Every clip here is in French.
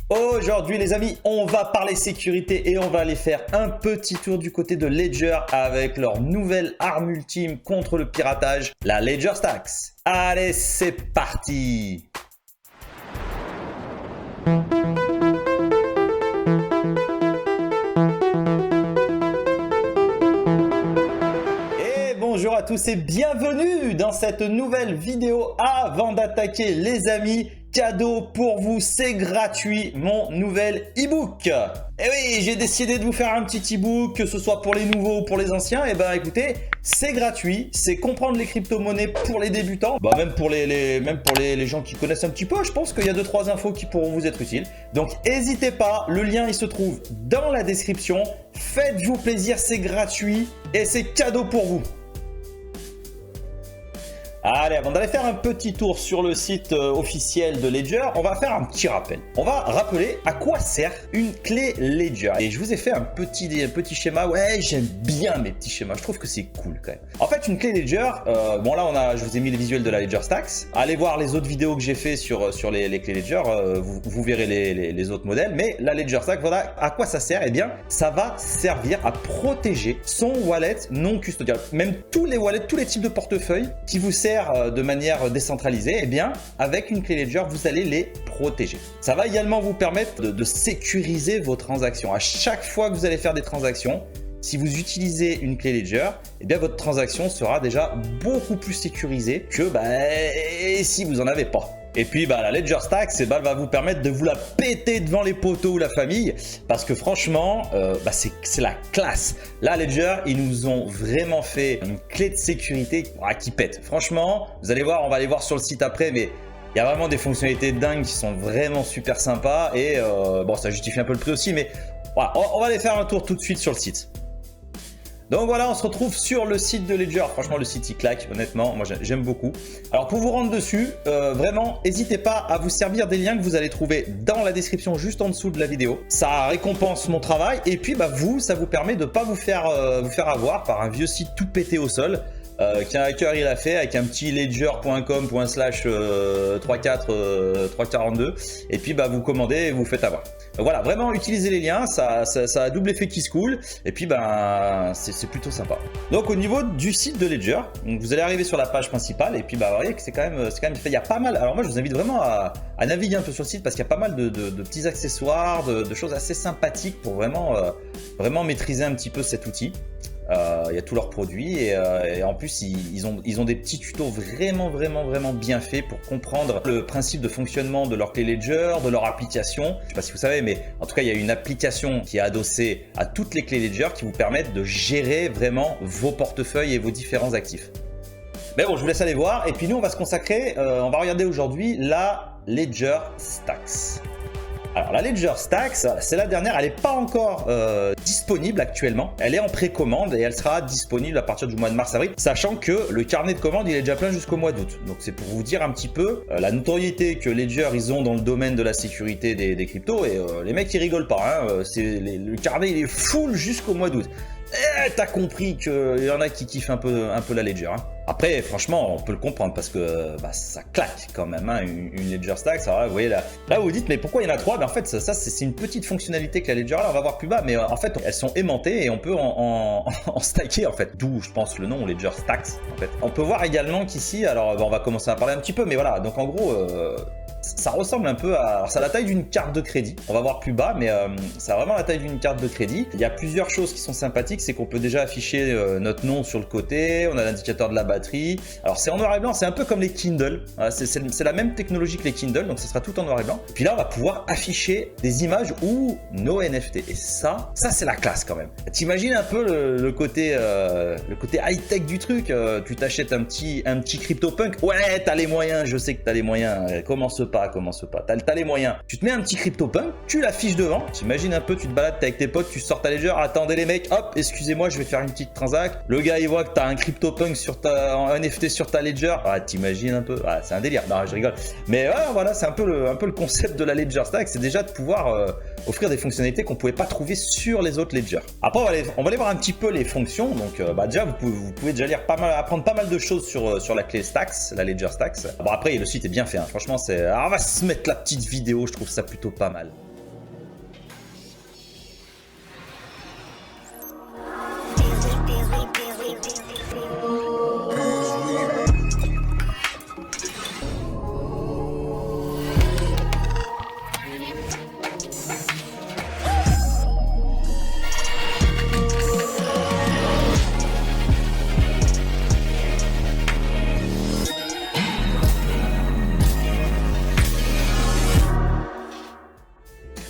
Aujourd'hui les amis, on va parler sécurité et on va aller faire un petit tour du côté de Ledger avec leur nouvelle arme ultime contre le piratage, la Ledger Stacks. Allez, c'est parti! Bonjour à tous et bienvenue dans cette nouvelle vidéo. Avant d'attaquer les amis, cadeau pour vous, c'est gratuit, mon nouvel e-book. Et oui, j'ai décidé de vous faire un petit e-book, que ce soit pour les nouveaux ou pour les anciens. Et ben écoutez, c'est gratuit, c'est comprendre les crypto-monnaies pour les débutants. Bah, même pour les gens qui connaissent un petit peu, je pense qu'il y a 2-3 infos qui pourront vous être utiles. Donc n'hésitez pas, le lien il se trouve dans la description. Faites-vous plaisir, c'est gratuit et c'est cadeau pour vous. Allez, avant d'aller faire un petit tour sur le site officiel de Ledger, on va faire un petit rappel. On va rappeler à quoi sert une clé Ledger. Et je vous ai fait un petit schéma. Ouais, j'aime bien mes petits schémas. Je trouve que c'est cool quand même. En fait, une clé Ledger, bon là, je vous ai mis les visuels de la Ledger Stacks. Allez voir les autres vidéos que j'ai fait sur les clés Ledger. Vous verrez les autres modèles. Mais la Ledger Stacks, voilà à quoi ça sert. Eh bien, ça va servir à protéger son wallet non custodial. Même tous les wallets, tous les types de portefeuilles qui vous servent de manière décentralisée, eh bien, avec une clé Ledger, vous allez les protéger. Ça va également vous permettre de sécuriser vos transactions. À chaque fois que vous allez faire des transactions, si vous utilisez une clé Ledger, eh bien, votre transaction sera déjà beaucoup plus sécurisée que si vous n'en avez pas. Et puis la Ledger Stacks va vous permettre de vous la péter devant les poteaux ou la famille parce que franchement c'est la classe. La Ledger, ils nous ont vraiment fait une clé de sécurité qui pète. Franchement, vous allez voir, on va aller voir sur le site après, mais il y a vraiment des fonctionnalités dingues qui sont vraiment super sympas et bon, ça justifie un peu le prix aussi, mais voilà, on va aller faire un tour tout de suite sur le site. Donc voilà, on se retrouve sur le site de Ledger. Franchement, le site il claque, honnêtement, moi j'aime beaucoup. Alors pour vous rendre dessus, vraiment, n'hésitez pas à vous servir des liens que vous allez trouver dans la description juste en dessous de la vidéo. Ça récompense mon travail et puis ça vous permet de ne pas vous faire avoir par un vieux site tout pété au sol. Qu'un hacker il a fait avec un petit ledger.com/34 et puis vous commandez et vous faites avoir. Donc voilà, vraiment utilisez les liens, ça a double effet qui se coule et puis c'est plutôt sympa. Donc au niveau du site de Ledger, donc vous allez arriver sur la page principale et puis vous voyez que c'est quand même fait. Il y a pas mal. Alors moi je vous invite vraiment à naviguer un peu sur le site parce qu'il y a pas mal de petits accessoires, de choses assez sympathiques pour vraiment maîtriser un petit peu cet outil. Il y a tous leurs produits et en plus ils ont des petits tutos vraiment bien faits pour comprendre le principe de fonctionnement de leur clé Ledger, de leur application. Je sais pas si vous savez, mais en tout cas il y a une application qui est adossée à toutes les clés Ledger qui vous permettent de gérer vraiment vos portefeuilles et vos différents actifs. Mais bon, je vous laisse aller voir et puis nous on va se consacrer, on va regarder aujourd'hui la Ledger Stacks. Alors la Ledger Stacks, c'est la dernière, elle n'est pas encore disponible actuellement, elle est en précommande et elle sera disponible à partir du mois de mars-avril, sachant que le carnet de commande il est déjà plein jusqu'au mois d'août. Donc c'est pour vous dire un petit peu la notoriété que Ledger ils ont dans le domaine de la sécurité des cryptos et les mecs ils rigolent pas, hein, le carnet il est full jusqu'au mois d'août. T'as compris qu'il y en a qui kiffent un peu la Ledger. Hein. Après, franchement, on peut le comprendre parce que ça claque quand même, hein, une Ledger Stacks. Alors là, vous voyez là vous vous dites, mais pourquoi il y en a 3? En fait, ça c'est une petite fonctionnalité que la Ledger, là, on va voir plus bas, mais en fait, elles sont aimantées et on peut en stacker en fait. D'où, je pense, le nom Ledger Stacks. En fait, on peut voir également qu'ici, alors on va commencer à parler un petit peu, mais voilà. Donc en gros. Ça ressemble un peu à... Alors, ça a la taille d'une carte de crédit. On va voir plus bas, mais ça a vraiment la taille d'une carte de crédit. Il y a plusieurs choses qui sont sympathiques. C'est qu'on peut déjà afficher notre nom sur le côté. On a l'indicateur de la batterie. Alors, c'est en noir et blanc. C'est un peu comme les Kindle. Voilà, c'est la même technologie que les Kindle. Donc, ça sera tout en noir et blanc. Puis là, on va pouvoir afficher des images ou nos NFT. Et ça c'est la classe quand même. T'imagines un peu le côté high-tech du truc. Tu t'achètes un petit CryptoPunk. Ouais, t'as les moyens. Je sais que t'as les moyens. Commence pas. T'as les moyens. Tu te mets un petit CryptoPunk, tu l'affiches devant. T'imagines un peu, tu te balades, t'es avec tes potes, tu sors ta Ledger. Attendez les mecs, hop, excusez-moi, je vais faire une petite transac. Le gars, il voit que t'as un CryptoPunk en NFT sur ta Ledger. Ah, t'imagines un peu. Ah, c'est un délire. Non, je rigole. Mais voilà, c'est un peu le concept de la Ledger Stacks. C'est déjà de pouvoir offrir des fonctionnalités qu'on pouvait pas trouver sur les autres Ledger. Après, on va aller voir un petit peu les fonctions. Donc, déjà, vous pouvez déjà apprendre pas mal de choses sur la clé Stacks, la Ledger Stacks. Bon, après, le site est bien fait. Hein. Franchement, on va se mettre la petite vidéo. Je trouve ça plutôt pas mal.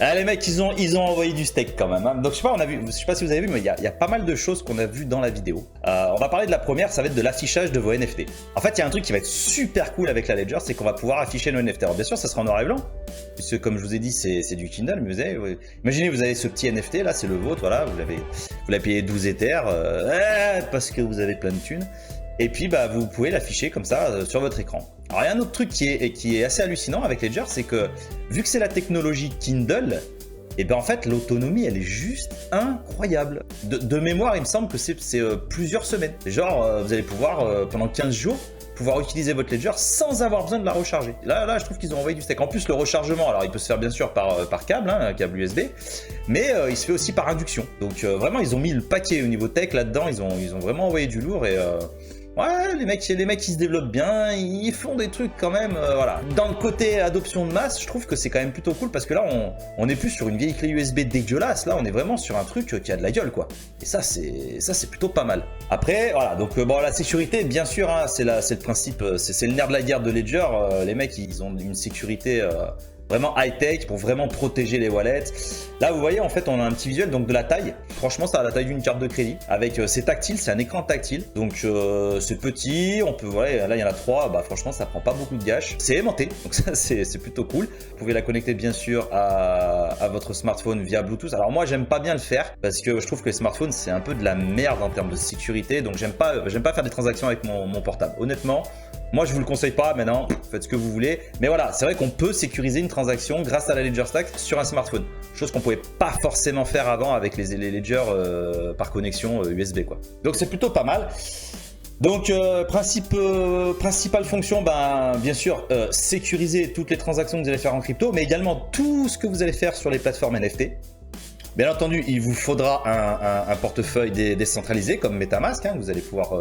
Ah, les mecs, ils ont envoyé du steak quand même. Hein. Donc je sais pas, je sais pas si vous avez vu, mais il y a pas mal de choses qu'on a vu dans la vidéo. On va parler de la première, ça va être de l'affichage de vos NFT. En fait, il y a un truc qui va être super cool avec la Ledger, c'est qu'on va pouvoir afficher nos NFT. Alors bien sûr, ça sera en noir et blanc, puisque comme je vous ai dit, c'est du Kindle. Mais imaginez, vous avez ce petit NFT là, c'est le vôtre, voilà, vous l'avez payé 12 Ethers, parce que vous avez plein de thunes. Et puis bah, vous pouvez l'afficher comme ça sur votre écran. Alors il y a un autre truc qui est assez hallucinant avec Ledger, c'est que vu que c'est la technologie Kindle, et ben en fait l'autonomie elle est juste incroyable. De mémoire il me semble que c'est plusieurs semaines. Genre vous allez pouvoir pendant 15 jours pouvoir utiliser votre Ledger sans avoir besoin de la recharger. Là je trouve qu'ils ont envoyé du steak. En plus le rechargement, alors il peut se faire bien sûr par câble, hein, câble USB, mais il se fait aussi par induction. Donc vraiment ils ont mis le paquet au niveau tech là-dedans, ils ont vraiment envoyé du lourd et... Ouais, les mecs ils se développent bien, ils font des trucs quand même, voilà. Dans le côté adoption de masse, je trouve que c'est quand même plutôt cool parce que là, on n'est plus sur une vieille clé USB dégueulasse, là, on est vraiment sur un truc qui a de la gueule, quoi. Et ça, c'est plutôt pas mal. Après, voilà, donc bon, la sécurité, bien sûr, hein, c'est le principe, c'est le nerf de la guerre de Ledger. Les mecs, ils ont une sécurité... vraiment high-tech pour vraiment protéger les wallets. Là, vous voyez, en fait, on a un petit visuel donc de la taille. Franchement, ça a la taille d'une carte de crédit. Avec c'est tactile, c'est un écran tactile. Donc, c'est petit. On peut, voilà, là, il y en a 3. Bah, franchement, ça prend pas beaucoup de gâches. C'est aimanté. Donc, ça, c'est plutôt cool. Vous pouvez la connecter, bien sûr, à votre smartphone via Bluetooth. Alors, moi, j'aime pas bien le faire parce que je trouve que les smartphones, c'est un peu de la merde en termes de sécurité. Donc, j'aime pas faire des transactions avec mon portable. Honnêtement, moi, je vous le conseille pas. Maintenant, faites ce que vous voulez. Mais voilà, c'est vrai qu'on peut sécuriser une transaction grâce à la Ledger Stack sur un smartphone. Chose qu'on pouvait pas forcément faire avant avec les Ledger par connexion USB, quoi. Donc, c'est plutôt pas mal. Donc, principale fonction, ben, bien sûr, sécuriser toutes les transactions que vous allez faire en crypto, mais également tout ce que vous allez faire sur les plateformes NFT. Bien entendu, il vous faudra un portefeuille décentralisé comme MetaMask, hein, que vous allez pouvoir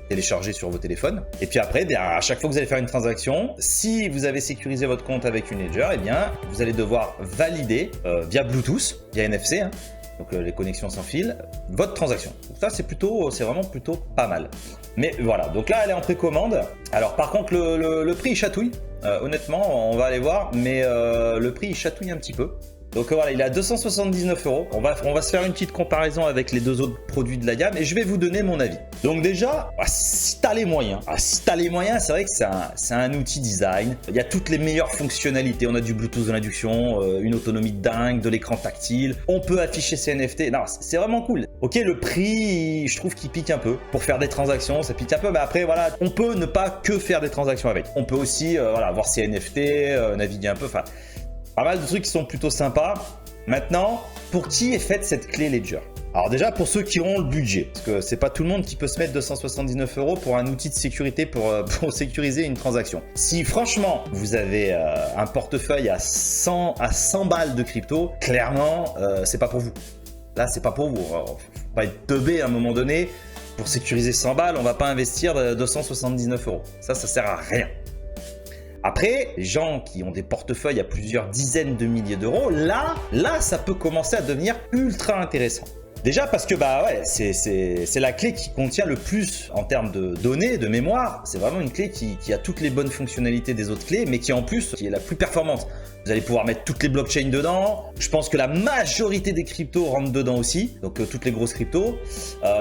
télécharger sur vos téléphones. Et puis après, bien, à chaque fois que vous allez faire une transaction, si vous avez sécurisé votre compte avec une Ledger, eh bien, vous allez devoir valider via Bluetooth, via NFC, hein, donc les connexions sans fil, votre transaction. Donc ça, c'est vraiment plutôt pas mal. Mais voilà, donc là, elle est en précommande. Alors par contre, le prix, il chatouille. Honnêtement, on va aller voir, mais le prix, il chatouille un petit peu. Donc voilà, il est à 279 €. On va se faire une petite comparaison avec les deux autres produits de la gamme et je vais vous donner mon avis. Donc déjà, si t'as les moyens, c'est vrai que c'est un outil design. Il y a toutes les meilleures fonctionnalités. On a du Bluetooth de l'induction, une autonomie de dingue, de l'écran tactile. On peut afficher ses NFT. Non, c'est vraiment cool. Ok, le prix, je trouve qu'il pique un peu. Pour faire des transactions, ça pique un peu. Mais après, voilà, on peut ne pas que faire des transactions avec. On peut aussi, voilà, voir ses NFT, naviguer un peu. Enfin, pas mal de trucs qui sont plutôt sympas. Maintenant, pour qui est faite cette clé Ledger? Alors déjà, pour ceux qui auront le budget, parce que c'est pas tout le monde qui peut se mettre 279 € pour un outil de sécurité pour sécuriser une transaction. Si franchement, vous avez un portefeuille à 100 balles de crypto, clairement, c'est pas pour vous. Là, c'est pas pour vous. Alors, faut pas être teubé à un moment donné. Pour sécuriser 100 balles, on va pas investir 279 €. Ça sert à rien. Après, les gens qui ont des portefeuilles à plusieurs dizaines de milliers d'euros, là, ça peut commencer à devenir ultra intéressant. Déjà parce que bah ouais, c'est la clé qui contient le plus en termes de données, de mémoire. C'est vraiment une clé qui a toutes les bonnes fonctionnalités des autres clés, mais qui en plus qui est la plus performante. Vous allez pouvoir mettre toutes les blockchains dedans. Je pense que la majorité des cryptos rentrent dedans aussi, donc toutes les grosses cryptos.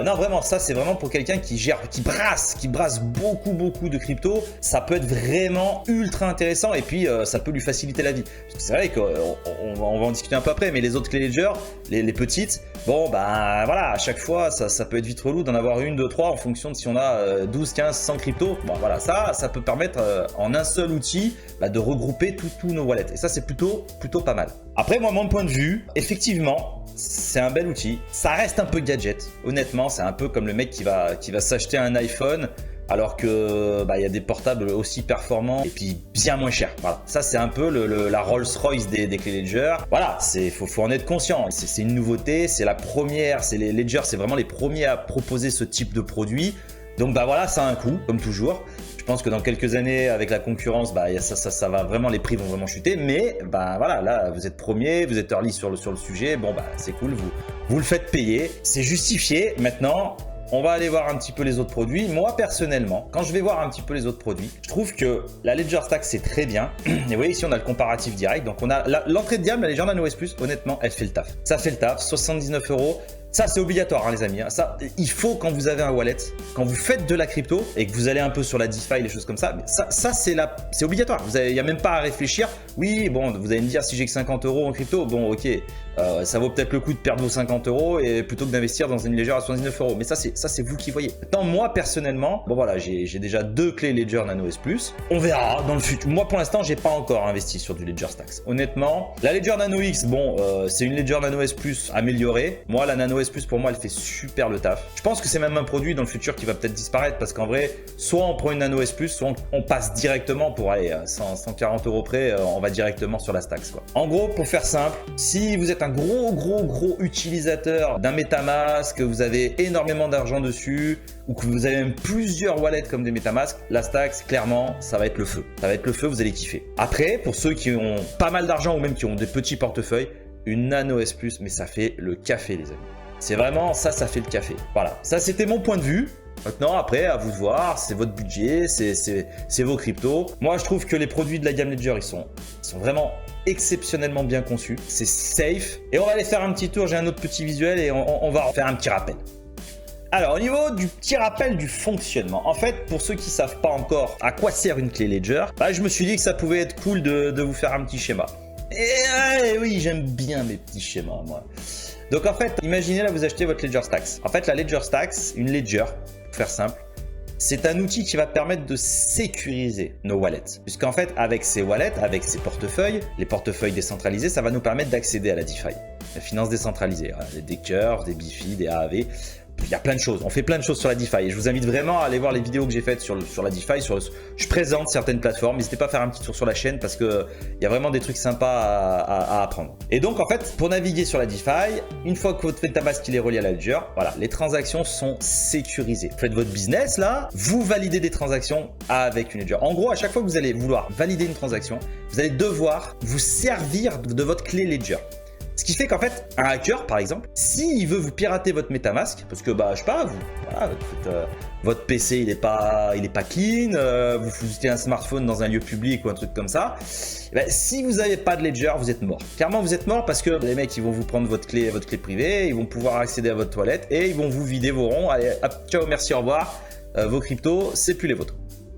Non, vraiment, ça c'est vraiment pour quelqu'un qui brasse beaucoup de cryptos. Ça peut être vraiment ultra intéressant et puis ça peut lui faciliter la vie. Parce que c'est vrai qu'on va en discuter un peu après, mais les autres clés Ledger, les petites, bon bah voilà, à chaque fois ça peut être vite relou d'en avoir une, deux, trois en fonction de si on a 12, 15, 100 cryptos. Bon voilà, ça peut permettre en un seul outil de regrouper tous nos wallets. Et ça c'est plutôt pas mal. Après moi, mon point de vue, effectivement, c'est un bel outil. Ça reste un peu gadget. Honnêtement, c'est un peu comme le mec qui va s'acheter un iPhone alors que y a des portables aussi performants et puis bien moins chers. Voilà, ça c'est un peu la Rolls-Royce des clés Ledger. Voilà, faut en être conscient. C'est une nouveauté, c'est la première, les Ledger, c'est vraiment les premiers à proposer ce type de produit. Donc voilà, ça a un coût, comme toujours. Je pense que dans quelques années, avec la concurrence, ça va vraiment, les prix vont vraiment chuter. Mais voilà, là, vous êtes premier, vous êtes early sur le sujet. Bon, c'est cool, vous le faites payer. C'est justifié. Maintenant, on va aller voir un petit peu les autres produits. Moi, personnellement, quand je vais voir un petit peu les autres produits, je trouve que la Ledger Stax, c'est très bien. Et vous voyez, ici, on a le comparatif direct. Donc, on a l'entrée de gamme, la Ledger Nano S+, honnêtement, elle fait le taf. Ça fait le taf, 79 €. Ça, c'est obligatoire, hein, les amis. Ça, il faut, quand vous avez un wallet, quand vous faites de la crypto et que vous allez un peu sur la DeFi, les choses comme ça, ça c'est obligatoire. Il n'y a même pas à réfléchir. Oui, bon, vous allez me dire, si j'ai que 50 € en crypto, bon, ok, ça vaut peut-être le coup de perdre vos 50 € et plutôt que d'investir dans une Ledger à 79 €. Mais ça, c'est vous qui voyez. Maintenant, moi, personnellement, bon, voilà, j'ai déjà 2 clés Ledger Nano S+. On verra dans le futur. Moi, pour l'instant, j'ai pas encore investi sur du Ledger Stax. Honnêtement, la Ledger Nano X, bon, c'est une Ledger Nano S+ améliorée. Moi, la Nano S+, pour moi, elle fait super le taf. Je pense que c'est même un produit dans le futur qui va peut-être disparaître parce qu'en vrai, soit on prend une Nano S+, soit on passe directement pour aller à 140 € près, on va directement sur la Stax, quoi. En gros, pour faire simple, si vous êtes un gros utilisateur d'un MetaMask, que vous avez énormément d'argent dessus, ou que vous avez même plusieurs wallets comme des MetaMask, la Stax, clairement, ça va être le feu. Ça va être le feu, vous allez kiffer. Après, pour ceux qui ont pas mal d'argent ou même qui ont des petits portefeuilles, une Nano S+, mais ça fait le café, les amis. C'est vraiment ça fait le café. Voilà, ça c'était mon point de vue. Maintenant, après, à vous de voir, c'est votre budget, c'est vos cryptos. Moi, je trouve que les produits de la gamme Ledger, ils sont vraiment exceptionnellement bien conçus. C'est safe. Et on va aller faire un petit tour, j'ai un autre petit visuel et on va faire un petit rappel. Alors, au niveau du petit rappel du fonctionnement, en fait, pour ceux qui ne savent pas encore à quoi sert une clé Ledger, bah, je me suis dit que ça pouvait être cool de vous faire un petit schéma. Et oui, j'aime bien mes petits schémas, moi. Donc en fait, imaginez là, vous achetez votre Ledger Stax. En fait, la Ledger Stax, une Ledger, pour faire simple, c'est un outil qui va permettre de sécuriser nos wallets. Puisqu'en fait, avec ces wallets, avec ces portefeuilles, les portefeuilles décentralisés, ça va nous permettre d'accéder à la DeFi, la finance décentralisée, des Curve, des BIFI, des AAV. Il y a plein de choses, on fait plein de choses sur la DeFi et je vous invite vraiment à aller voir les vidéos que j'ai faites sur la DeFi. Je présente certaines plateformes, n'hésitez pas à faire un petit tour sur la chaîne parce qu'il y a vraiment des trucs sympas à apprendre. Et donc en fait, pour naviguer sur la DeFi, une fois que votre MetaMask est relié à la Ledger, voilà, les transactions sont sécurisées. Vous faites votre business là, vous validez des transactions avec une Ledger. En gros, à chaque fois que vous allez vouloir valider une transaction, vous allez devoir vous servir de votre clé Ledger. Ce qui fait qu'en fait, un hacker, par exemple, s'il veut vous pirater votre MetaMask, parce que, bah, je sais pas, votre PC, il est pas clean, vous foutez un smartphone dans un lieu public ou un truc comme ça, bah, si vous n'avez pas de Ledger, vous êtes mort. Clairement, vous êtes mort parce que les mecs, ils vont vous prendre votre clé privée, ils vont pouvoir accéder à votre toilette et ils vont vous vider vos ronds. Allez, hop, ciao, merci, au revoir. Vos cryptos, c'est plus les vôtres.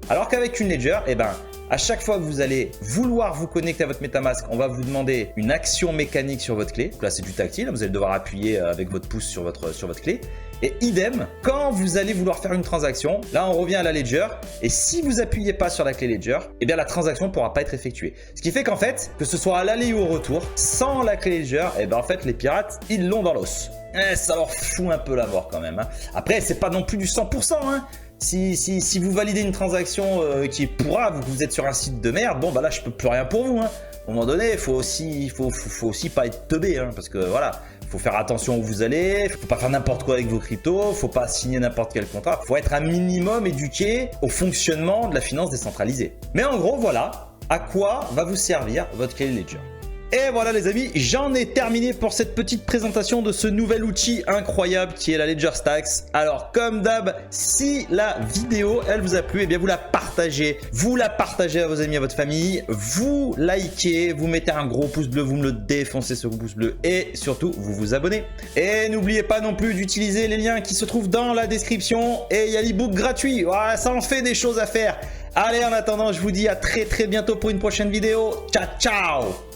Alors qu'avec une Ledger, eh ben, à chaque fois que vous allez vouloir vous connecter à votre MetaMask, on va vous demander une action mécanique sur votre clé. Donc là, c'est du tactile. Vous allez devoir appuyer avec votre pouce sur votre clé. Et idem, quand vous allez vouloir faire une transaction, là, on revient à la Ledger. Et si vous appuyez pas sur la clé Ledger, eh bien, la transaction ne pourra pas être effectuée. Ce qui fait qu'en fait, que ce soit à l'aller ou au retour, sans la clé Ledger, eh bien, en fait, les pirates, ils l'ont dans l'os. Ça leur fout un peu la mort quand même, hein. Après, c'est pas non plus du 100%, hein. Si vous validez une transaction qui est pourrave, vous êtes sur un site de merde, bon bah là je peux plus rien pour vous, hein. À un moment donné, il faut aussi pas être teubé, hein, parce que voilà, faut faire attention où vous allez, faut pas faire n'importe quoi avec vos cryptos, faut pas signer n'importe quel contrat, faut être un minimum éduqué au fonctionnement de la finance décentralisée. Mais en gros, voilà à quoi va vous servir votre clé Ledger. Et voilà les amis, j'en ai terminé pour cette petite présentation de ce nouvel outil incroyable qui est la Ledger Stax. Alors comme d'hab, si la vidéo elle vous a plu, eh bien vous la partagez à vos amis, à votre famille, vous likez, vous mettez un gros pouce bleu, vous me le défoncez ce pouce bleu et surtout vous vous abonnez. Et n'oubliez pas non plus d'utiliser les liens qui se trouvent dans la description et il y a l'ebook gratuit, voilà, ça en fait des choses à faire. Allez, en attendant, je vous dis à très bientôt pour une prochaine vidéo. Ciao, ciao!